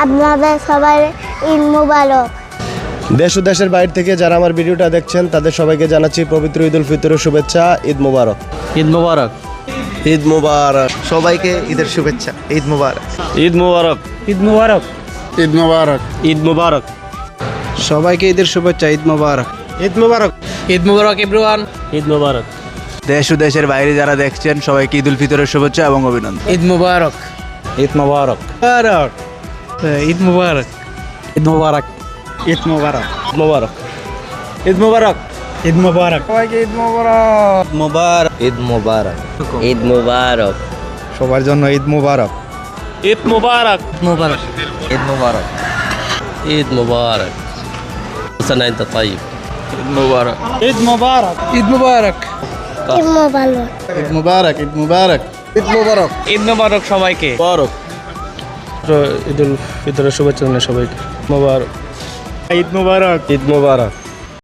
আপনাদের সবাই ঈদ মুবারক। দেশ ও দেশের বাইরে থেকে যারা আমার ভিডিওটা দেখছেন তাদের সবাইকে জানাচ্ছি পবিত্র ঈদ উল ফিতরের শুভেচ্ছা। ঈদ মুবারক। ঈদ মোবারক। ঈদ মুবারক। সবাইকে ঈদের শুভেচ্ছা। ঈদ মুবারক। ঈদ মোবারক। ঈদ মুবারক। ঈদ মুবারক। ঈদ মোবারক। সবাইকে ঈদের শুভেচ্ছা। ঈদ মুবারক। ঈদ মুবারক। ঈদ মোবারক এভরিওয়ান। ঈদ মোবারক। দেশ ও দেশের বাইরে যারা দেখছেন সবাইকে ঈদ উল ফিতরের শুভেচ্ছা এবং অভিনন্দন। ঈদ মোবারক। ঈদ মুবারক। ঈদ মুবারক। ঈদ মোবারক। ঈদ মুবারক। মোবারক। ঈদ মুবারক। ঈদ মুবারক। সবাইকে ঈদ মুবারক। মোবারক। ঈদ মোবারক। ঈদ মোবারক। সবার জন্য ঈদ মুবারক। ঈদ মোবারক। মোবারক। ঈদ মুবারক। ঈদ মোবারক। سنة أنت طيب. ঈদ মোবারক। ঈদ মুবারক। ঈদ মুবারক। ঈদ মুবারক। ঈদ মুবারক। ঈদ মুবারক। ঈদ মুবারক। ঈদ মোবারক সবাইকে। মুবারক। ঈদ উল ফিতরের শুভেচ্ছা জানাই সবাইকে। মুবারক। ঈদ মুবারক। ঈদ মুবারক।